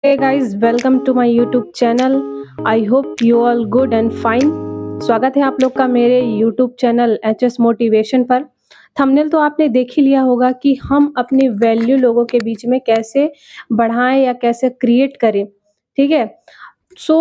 Hey guys, welcome to my YouTube channel. I hope you all good and fine. स्वागत है आप लोग का मेरे YouTube चैनल एच मोटिवेशन पर। थंबनेल तो आपने देख ही लिया होगा कि हम अपनी वैल्यू लोगों के बीच में कैसे बढ़ाएं या कैसे क्रिएट करें। ठीक है। सो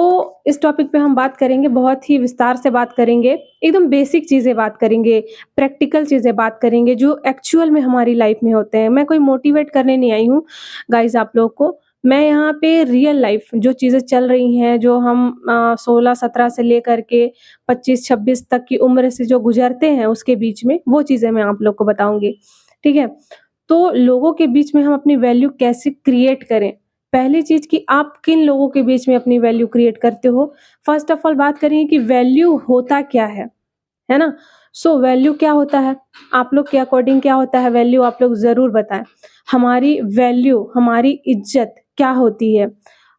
इस टॉपिक पे हम बात करेंगे, बहुत ही विस्तार से बात करेंगे, एकदम बेसिक चीज़ें बात करेंगे, प्रैक्टिकल चीज़ें बात करेंगे जो एक्चुअल में हमारी लाइफ में होते हैं। मैं कोई मोटिवेट करने नहीं आई हूँ गाइस आप लोग को। मैं यहाँ पे रियल लाइफ जो चीज़ें चल रही हैं, जो हम 16-17 से लेकर के 25-26 तक की उम्र से जो गुज़रते हैं उसके बीच में, वो चीज़ें मैं आप लोग को बताऊँगी। ठीक है? तो लोगों के बीच में हम अपनी वैल्यू कैसे क्रिएट करें? पहली चीज़ कि आप किन लोगों के बीच में अपनी वैल्यू क्रिएट करते हो? फर्स्ट ऑफ ऑल बात करेंगे कि वैल्यू होता क्या है ना? सो वैल्यू क्या होता है? आप लोग के अकॉर्डिंग क्या होता है वैल्यू, आप लोग ज़रूर बताएँ। हमारी वैल्यू, हमारी इज़्ज़त क्या होती है?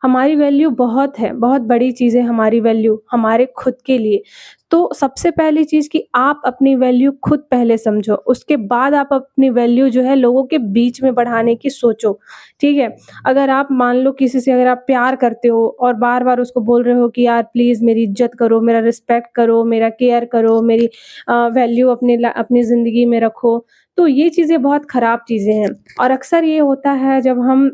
हमारी वैल्यू बहुत है, बहुत बड़ी चीज़ है हमारी वैल्यू, हमारे खुद के लिए। तो सबसे पहली चीज़ कि आप अपनी वैल्यू खुद पहले समझो, उसके बाद आप अपनी वैल्यू जो है लोगों के बीच में बढ़ाने की सोचो, ठीक है? अगर आप मान लो किसी से अगर आप प्यार करते हो और बार-बार उसको बोल रहे हो कि यार प्लीज़ मेरी इज़्ज़त करो, मेरा रिस्पेक्ट करो, मेरा केयर करो, मेरी वैल्यू अपनी ज़िंदगी में रखो, तो ये चीज़ें बहुत ख़राब चीज़ें हैं। और अक्सर ये होता है जब हम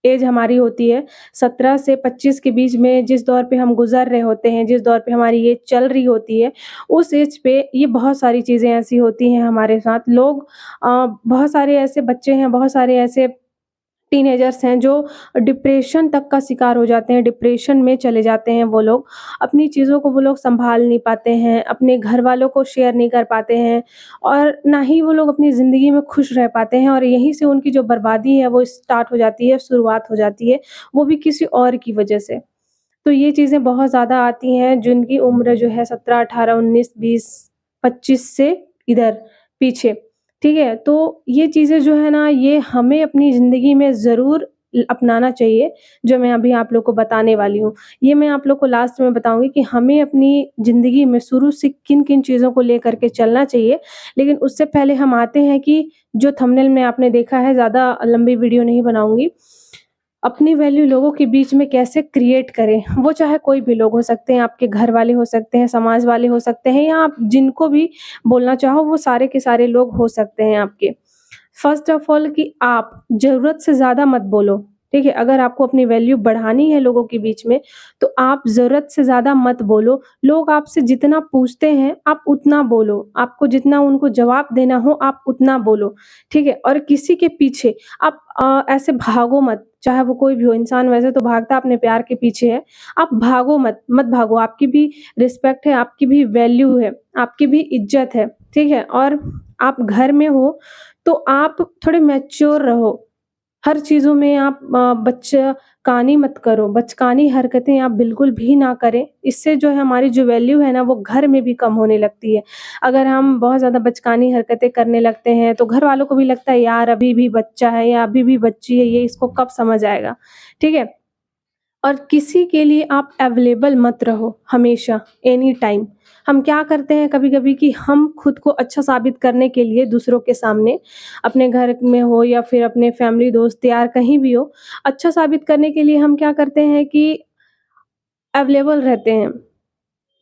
एज हमारी होती है 17 से 25 के बीच में, जिस दौर पे हम गुज़र रहे होते हैं, जिस दौर पे हमारी एज चल रही होती है, उस एज पे ये बहुत सारी चीज़ें ऐसी होती हैं हमारे साथ। बहुत सारे ऐसे बच्चे हैं, बहुत सारे ऐसे टीनेजर्स हैं जो डिप्रेशन तक का शिकार हो जाते हैं, डिप्रेशन में चले जाते हैं वो लोग। अपनी चीज़ों को वो लोग सँभाल नहीं पाते हैं, अपने घरवालों को शेयर नहीं कर पाते हैं और ना ही वो लोग अपनी ज़िंदगी में खुश रह पाते हैं, और यहीं से उनकी जो बर्बादी है वो स्टार्ट हो जाती है, शुरुआत हो जाती है, वो भी किसी और की वजह से। तो ये चीज़ें बहुत ज़्यादा आती हैं जिनकी उम्र जो है 17, 18, 19, 20, 25 से इधर पीछे, ठीक है? तो ये चीज़ें जो है ना, ये हमें अपनी ज़िंदगी में ज़रूर अपनाना चाहिए, जो मैं अभी आप लोग को बताने वाली हूँ। ये मैं आप लोग को लास्ट में बताऊँगी कि हमें अपनी ज़िंदगी में शुरू से किन-किन चीज़ों को लेकर के चलना चाहिए। लेकिन उससे पहले हम आते हैं कि जो थंबनेल में आपने देखा है, ज़्यादा लंबी वीडियो नहीं बनाऊँगी। अपनी वैल्यू लोगों के बीच में कैसे क्रिएट करें, वो चाहे कोई भी लोग हो सकते हैं, आपके घर वाले हो सकते हैं, समाज वाले हो सकते हैं, या आप जिनको भी बोलना चाहो वो सारे के सारे लोग हो सकते हैं आपके। फर्स्ट ऑफ ऑल कि आप ज़रूरत से ज़्यादा मत बोलो, ठीक है? अगर आपको अपनी वैल्यू बढ़ानी है लोगों के बीच में, तो आप ज़रूरत से ज़्यादा मत बोलो। लोग आपसे जितना पूछते हैं, आप उतना बोलो। आपको जितना उनको जवाब देना हो, आप उतना बोलो, ठीक है? और किसी के पीछे आप ऐसे भागो मत, चाहे वो कोई भी हो। इंसान वैसे तो भागता अपने प्यार के पीछे है, आप भागो मत भागो। आपकी भी रिस्पेक्ट है, आपकी भी वैल्यू है, आपकी भी इज़्ज़त है, ठीक है? और आप घर में हो, तो आप थोड़े मैच्योर रहो। हर चीज़ों में आप बच्चकानी मत करो, बचकानी हरकतें आप बिल्कुल भी ना करें। इससे जो है हमारी जो वैल्यू है ना, वो घर में भी कम होने लगती है। अगर हम बहुत ज़्यादा बचकानी हरकतें करने लगते हैं, तो घर वालों को भी लगता है यार अभी भी बच्चा है या अभी भी बच्ची है, ये इसको कब समझ आएगा, ठीक है? और किसी के लिए आप अवेलेबल मत रहो हमेशा, एनी टाइम। हम क्या करते हैं कभी-कभी कि हम खुद को अच्छा साबित करने के लिए दूसरों के सामने, अपने घर में हो या फिर अपने फैमिली, दोस्त यार कहीं भी हो, अच्छा साबित करने के लिए हम क्या करते हैं कि अवेलेबल रहते हैं।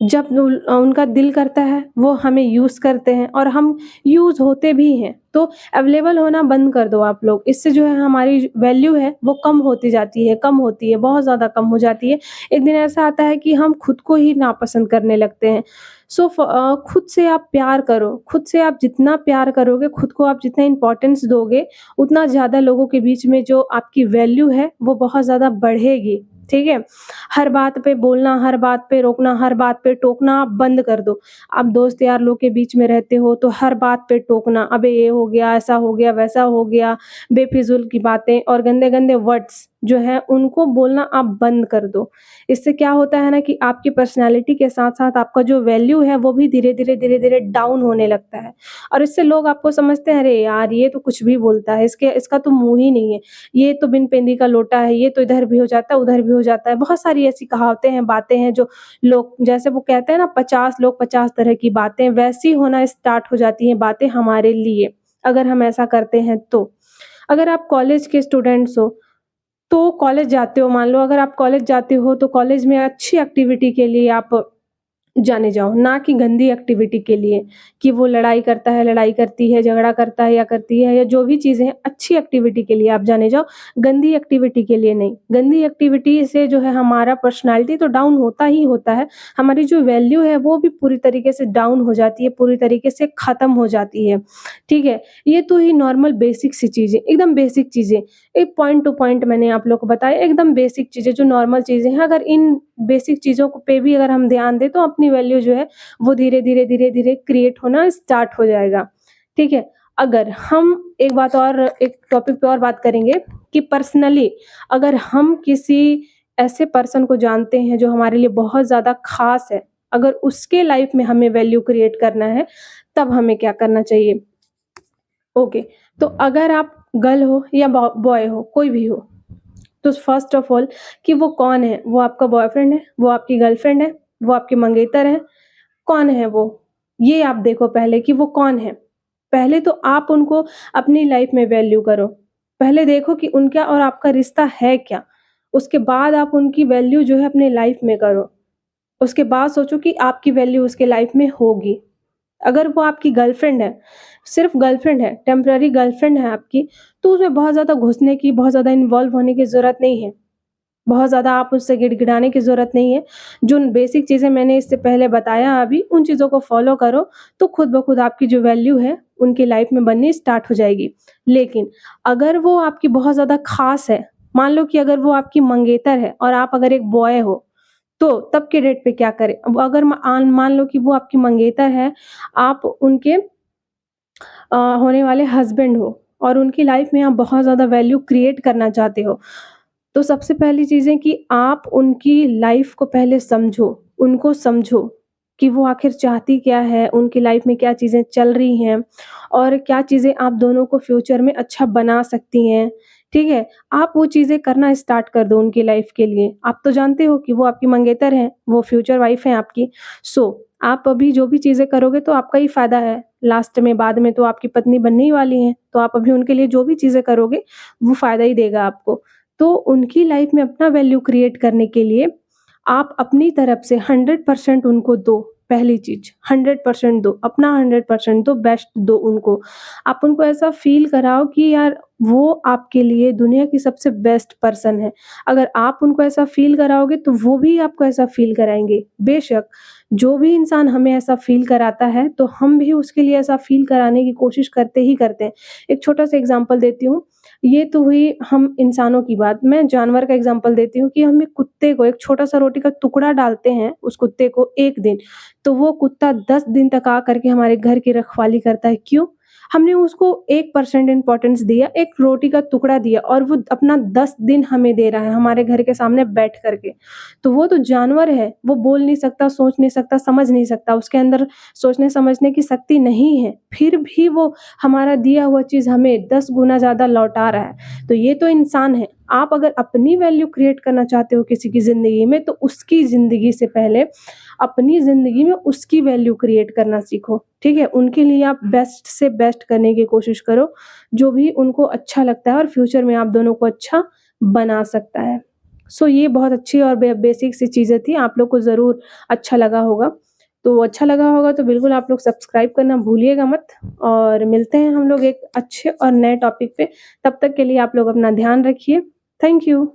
जब उनका दिल करता है, वो हमें यूज़ करते हैं और हम यूज़ होते भी हैं। तो अवेलेबल होना बंद कर दो आप लोग। इससे जो है हमारी वैल्यू है, वो कम होती जाती है, कम होती है, बहुत ज़्यादा कम हो जाती है। एक दिन ऐसा आता है कि हम खुद को ही नापसंद करने लगते हैं। खुद से आप प्यार करो। खुद से आप जितना प्यार करोगे, खुद को आप जितना इम्पोर्टेंस दोगे, उतना ज़्यादा लोगों के बीच में जो आपकी वैल्यू है, वो बहुत ज़्यादा बढ़ेगी। ठीक है? हर बात पे बोलना, हर बात पे रोकना, हर बात पे टोकना आप बंद कर दो। आप दोस्त यार लोग के बीच में रहते हो तो हर बात पे टोकना, अबे ये हो गया, ऐसा हो गया, वैसा हो गया, बेफिज़ूल की बातें और गंदे-गंदे वर्ड्स जो हैं उनको बोलना आप बंद कर दो। इससे क्या होता है ना कि आपकी पर्सनैलिटी के साथ-साथ आपका जो वैल्यू है वो भी धीरे-धीरे, धीरे-धीरे डाउन होने लगता है। और इससे लोग आपको समझते हैं, अरे यार ये तो कुछ भी बोलता है, इसका तो मुँह ही नहीं है। ये तो बिन पेंदी का लोटा है, ये तो इधर भी हो जाता है, उधर भी हो जाता है। बहुत सारी ऐसी कहावतें हैं, बातें हैं जो लोग, जैसे वो कहते हैं ना 50 लोग 50 तरह की बातें, वैसी होना स्टार्ट हो जाती हैं बातें हमारे लिए, अगर हम ऐसा करते हैं तो। अगर आप कॉलेज के स्टूडेंट्स हो, तो कॉलेज जाते हो, मान लो अगर आप कॉलेज जाते हो तो कॉलेज में अच्छी एक्टिविटी के लिए आप जाने जाओ, ना कि गंदी एक्टिविटी के लिए कि वो लड़ाई करता है, लड़ाई करती है, झगड़ा करता है या करती है या जो भी चीज़ें हैं, अच्छी एक्टिविटी के लिए आप जाने जाओ, गंदी एक्टिविटी के लिए नहीं। गंदी एक्टिविटी से जो है हमारा पर्सनैलिटी तो डाउन होता ही होता है, हमारी जो वैल्यू है वो भी पूरी तरीके से डाउन हो जाती है, पूरी तरीके से ख़त्म हो जाती है, ठीक है? ये तो ही नॉर्मल बेसिक सी चीज़ें, एकदम बेसिक चीज़ें, एक पॉइंट टू पॉइंट मैंने आप लोग को बताया, एकदम बेसिक चीज़ें जो नॉर्मल चीज़ें हैं, अगर इन बेसिक चीज़ों को पे भी अगर हम ध्यान दें तो अपनी वैल्यू जो है वो धीरे-धीरे, धीरे-धीरे क्रिएट होना स्टार्ट हो जाएगा, ठीक है? अगर हम एक बात और एक टॉपिक पे और बात करेंगे कि पर्सनली अगर हम किसी ऐसे पर्सन को जानते हैं जो हमारे लिए बहुत ज़्यादा ख़ास है, अगर उसके लाइफ़ में हमें वैल्यू क्रिएट करना है, तब हमें क्या करना चाहिए? ओके, तो अगर आप गर्ल हो या बॉय हो, कोई भी हो, तो फर्स्ट ऑफ ऑल कि वो कौन है? वो आपका बॉयफ्रेंड है? वो आपकी गर्लफ्रेंड है? वो आपके मंगेतर हैं? कौन है वो? ये आप देखो पहले कि वो कौन है। पहले तो आप उनको अपनी लाइफ़ में वैल्यू करो। पहले देखो कि उनका और आपका रिश्ता है क्या? उसके बाद आप उनकी वैल्यू जो है अपनी लाइफ़ में करो। उसके बाद सोचो कि आपकी वैल्यू उसके लाइफ़ में होगी। अगर वो आपकी गर्लफ्रेंड है, सिर्फ़ गर्लफ्रेंड है, टेम्परेरी गर्लफ्रेंड है आपकी, तो उसमें बहुत ज़्यादा घुसने की, बहुत ज़्यादा इन्वॉल्व होने की ज़रूरत नहीं है। बहुत ज़्यादा आप उससे गिड़गिड़ाने की ज़रूरत नहीं है। जो बेसिक चीज़ें मैंने इससे पहले बताया अभी, उन चीज़ों को फ़ॉलो करो, तो खुद ब खुद आपकी जो वैल्यू है, उनकी लाइफ़ में बननी स्टार्ट हो जाएगी। लेकिन अगर वो आपकी बहुत ज़्यादा ख़ास है, मान लो कि अगर वो आपकी मंगेतर है और आप अगर एक बॉय हो, तो तब के डेट पे क्या करें? अब अगर मान लो कि वो आपकी मंगेतर है, आप उनके होने वाले हस्बैंड हो और उनकी लाइफ में आप बहुत ज़्यादा वैल्यू क्रिएट करना चाहते हो, तो सबसे पहली चीज़ है कि आप उनकी लाइफ को पहले समझो, उनको समझो कि वो आखिर चाहती क्या है, उनकी लाइफ में क्या चीज़ें चल रही हैं और क्या चीज़ें आप दोनों को फ्यूचर में अच्छा बना सकती हैं, ठीक है? आप वो चीज़ें करना स्टार्ट कर दो उनकी लाइफ के लिए। आप तो जानते हो कि वो आपकी मंगेतर हैं, वो फ्यूचर वाइफ हैं आपकी। सो आप अभी जो भी चीज़ें करोगे तो आपका ही फ़ायदा है। लास्ट में बाद में तो आपकी पत्नी बनने ही वाली हैं, तो आप अभी उनके लिए जो भी चीज़ें करोगे, वो फ़ायदा ही देगा आपको। तो उनकी लाइफ में अपना वैल्यू क्रिएट करने के लिए आप अपनी तरफ से 100% उनको दो, पहली चीज़ 100% दो, अपना 100% दो, बेस्ट दो उनको। आप उनको ऐसा फ़ील कराओ कि यार वो आपके लिए दुनिया की सबसे बेस्ट पर्सन है। अगर आप उनको ऐसा फ़ील कराओगे तो वो भी आपको ऐसा फ़ील कराएँगे। बेशक जो भी इंसान हमें ऐसा फ़ील कराता है, तो हम भी उसके लिए ऐसा फ़ील कराने की कोशिश करते ही करते हैं। एक छोटा-सा एग्ज़ाम्पल देती हूँ, ये तो हुई हम इंसानों की बात, मैं जानवर का एग्ज़ाम्पल देती हूँ कि हम एक कुत्ते को एक छोटा-सा रोटी का टुकड़ा डालते हैं उस कुत्ते को 1 दिन, तो वो कुत्ता 10 दिन तक आकर के हमारे घर की रखवाली करता है, क्यों? हमने उसको 1% इम्पोर्टेंस दिया, एक रोटी का टुकड़ा दिया और वो अपना 10 दिन हमें दे रहा है, हमारे घर के सामने बैठ कर के। तो वो तो जानवर है, वो बोल नहीं सकता, सोच नहीं सकता, समझ नहीं सकता, उसके अंदर सोचने-समझने की शक्ति नहीं है, फिर भी वो हमारा दिया हुआ चीज़ हमें 10 गुना ज़्यादा लौटा रहा है। तो ये तो इंसान है। आप अगर अपनी वैल्यू क्रिएट करना चाहते हो किसी की ज़िंदगी में, तो उसकी ज़िंदगी से पहले अपनी ज़िंदगी में उसकी वैल्यू क्रिएट करना सीखो, ठीक है? उनके लिए आप बेस्ट से बेस्ट करने की कोशिश करो, जो भी उनको अच्छा लगता है और फ्यूचर में आप दोनों को अच्छा बना सकता है। सो ये बहुत अच्छी और बेसिक सी चीज़ें थी, आप लोग को ज़रूर अच्छा लगा होगा। तो अच्छा लगा होगा तो बिल्कुल आप लोग सब्सक्राइब करना भूलिएगा मत और मिलते हैं हम लोग एक अच्छे और नए टॉपिक पे। तब तक के लिए आप लोग अपना ध्यान रखिए। Thank you.